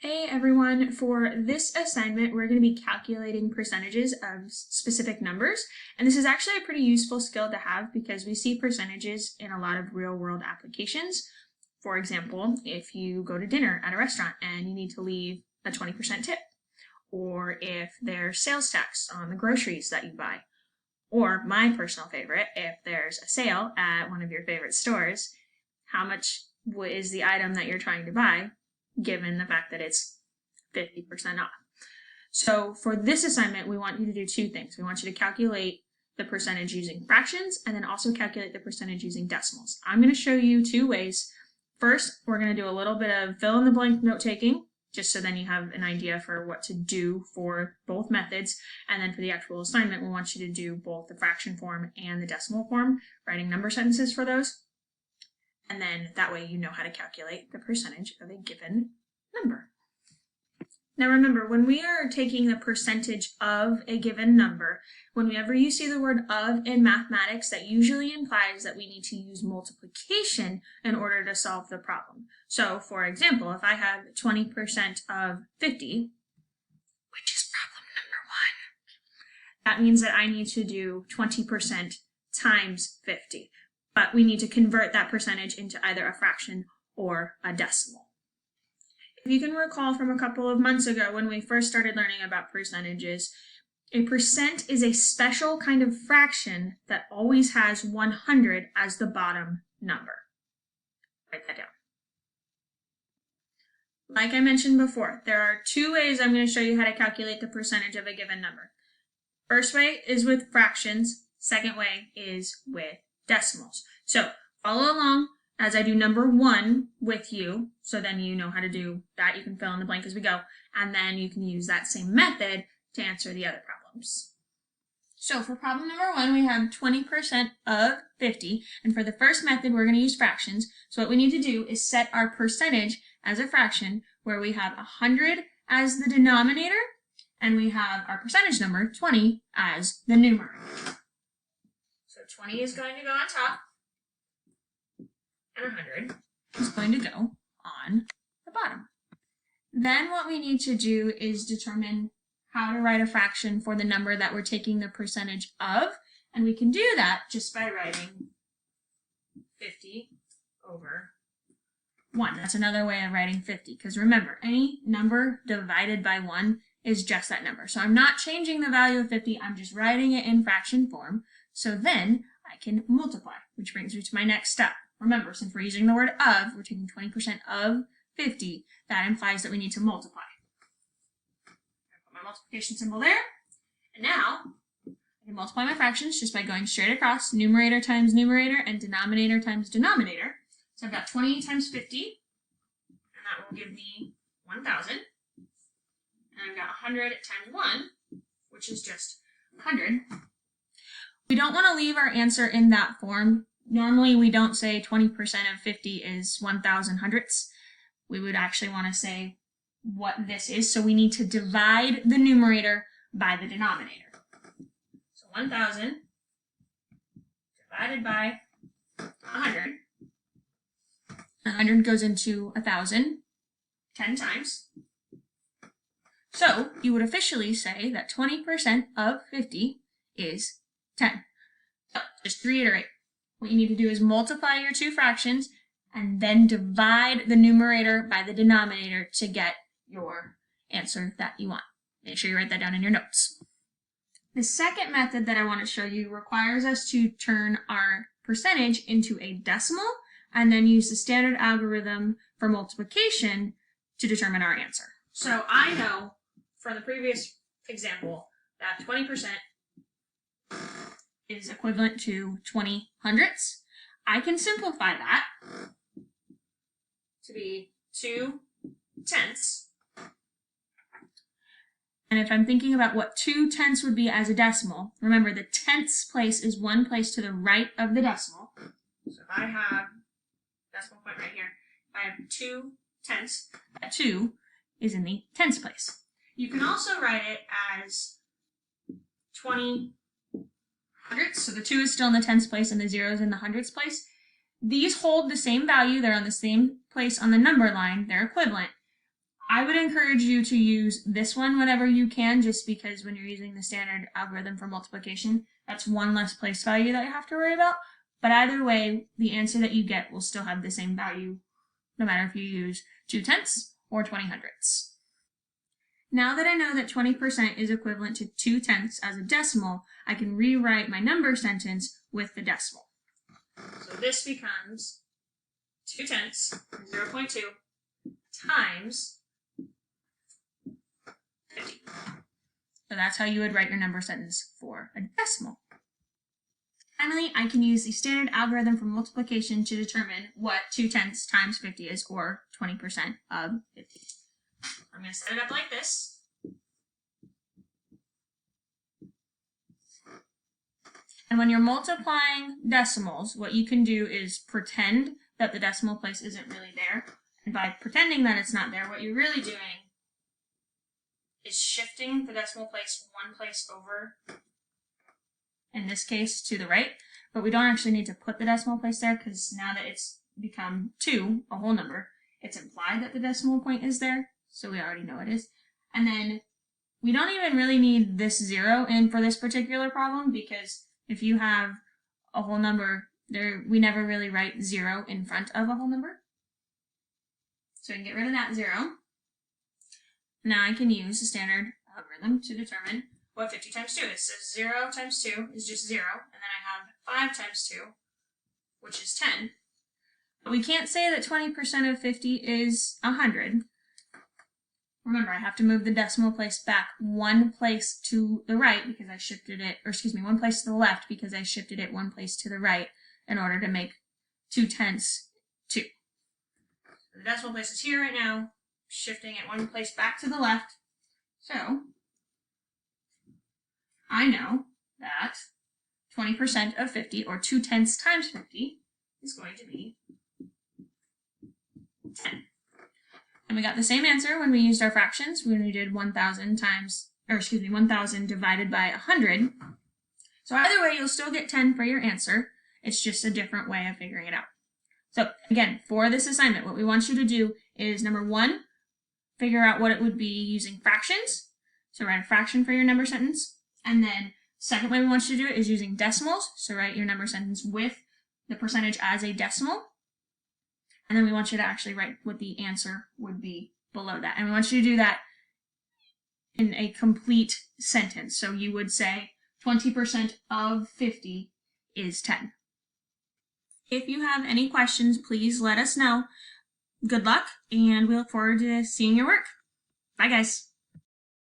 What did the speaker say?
Hey everyone, for this assignment we're going to be calculating percentages of specific numbers, and this is actually a pretty useful skill to have because we see percentages in a lot of real-world applications. For example, if you go to dinner at a restaurant and you need to leave a 20% tip, or if there's sales tax on the groceries that you buy, or my personal favorite, if there's a sale at one of your favorite stores, how much is the item that you're trying to buy, given the fact that it's 50% off. So for this assignment, we want you to do two things. We want you to calculate the percentage using fractions and then also calculate the percentage using decimals. I'm going to show you two ways. First, we're going to do a little bit of fill in the blank note taking, just so then you have an idea for what to do for both methods. And then for the actual assignment, we want you to do both the fraction form and the decimal form, writing number sentences for those. And then that way you know how to calculate the percentage of a given number. Now remember, when we are taking the percentage of a given number, whenever you see the word of in mathematics, that usually implies that we need to use multiplication in order to solve the problem. So for example, if I have 20% of 50, which is problem number 1, that means that I need to do 20% times 50. But we need to convert that percentage into either a fraction or a decimal. If you can recall from a couple of months ago when we first started learning about percentages, a percent is a special kind of fraction that always has 100 as the bottom number. Write that down. Like I mentioned before, there are two ways I'm going to show you how to calculate the percentage of a given number. First way is with fractions. Second way is with decimals. So follow along as I do number 1 with you, so then you know how to do that. You can fill in the blank as we go, and then you can use that same method to answer the other problems. So for problem number 1, we have 20% of 50, and for the first method, we're going to use fractions. So what we need to do is set our percentage as a fraction, where we have 100 as the denominator, and we have our percentage number, 20, as the numerator. So 20 is going to go on top, and 100 is going to go on the bottom. Then what we need to do is determine how to write a fraction for the number that we're taking the percentage of, and we can do that just by writing 50 over 1. That's another way of writing 50, because remember, any number divided by 1 is just that number. So I'm not changing the value of 50, I'm just writing it in fraction form. So then I can multiply, which brings me to my next step. Remember, since we're using the word of, we're taking 20% of 50. That implies that we need to multiply. I'll put my multiplication symbol there. And now I can multiply my fractions just by going straight across, numerator times numerator and denominator times denominator. So I've got 20 times 50, and that will give me 1,000. And I've got 100 times 1, which is just 100. We don't want to leave our answer in that form. Normally, we don't say 20% of 50 is 1,000 hundredths. We would actually want to say what this is. So we need to divide the numerator by the denominator. So 1,000 divided by 100. 100 goes into 1,000 10 times. So you would officially say that 20% of 50 is 10. So just to reiterate, what you need to do is multiply your two fractions and then divide the numerator by the denominator to get your answer that you want. Make sure you write that down in your notes. The second method that I want to show you requires us to turn our percentage into a decimal and then use the standard algorithm for multiplication to determine our answer. So I know from the previous example that 20% is equivalent to 20 hundredths. I can simplify that to be 2 tenths. And if I'm thinking about what 2 tenths would be as a decimal, remember the tenths place is one place to the right of the decimal. So if I have decimal point right here, if I have 2 tenths, that 2 is in the tenths place. You can also write it as 20 hundredths, so the 2 is still in the tenths place and the 0 is in the hundredths place. These hold the same value, they're on the same place on the number line, they're equivalent. I would encourage you to use this one whenever you can, just because when you're using the standard algorithm for multiplication, that's one less place value that you have to worry about. But either way, the answer that you get will still have the same value, no matter if you use 2/10 or 20/100. Now that I know that 20% is equivalent to 2/10 as a decimal, I can rewrite my number sentence with the decimal. So this becomes 2/10, 0.2, times 50. So that's how you would write your number sentence for a decimal. Finally, I can use the standard algorithm for multiplication to determine what 2/10 times 50 is, or 20% of 50. I'm going to set it up like this. And when you're multiplying decimals, what you can do is pretend that the decimal place isn't really there. And by pretending that it's not there, what you're really doing is shifting the decimal place one place over, in this case to the right, but we don't actually need to put the decimal place there, because now that it's become 2, a whole number, it's implied that the decimal point is there, so we already know it is. And then we don't even really need this 0 in for this particular problem, because if you have a whole number, we never really write 0 in front of a whole number. So we can get rid of that 0. Now I can use the standard algorithm to determine what 50 times 2 is. So 0 times 2 is just 0, and then I have 5 times 2, which is 10. But we can't say that 20% of 50 is 100. Remember, I have to move the decimal place back one place to the right because I shifted it, or excuse me, one place to the left because I shifted it one place to the right in order to make 2/10 2. The decimal place is here right now, shifting it one place back to the left. So I know that 20% of 50, or 2/10 times 50, is going to be 10. And we got the same answer when we used our fractions, when we did 1,000 divided by 100. So either way, you'll still get 10 for your answer. It's just a different way of figuring it out. So again, for this assignment, what we want you to do is, number 1, figure out what it would be using fractions. So write a fraction for your number sentence. And then second way we want you to do it is using decimals. So write your number sentence with the percentage as a decimal. And then we want you to actually write what the answer would be below that. And we want you to do that in a complete sentence. So you would say 20% of 50 is 10. If you have any questions, please let us know. Good luck, and we look forward to seeing your work. Bye, guys.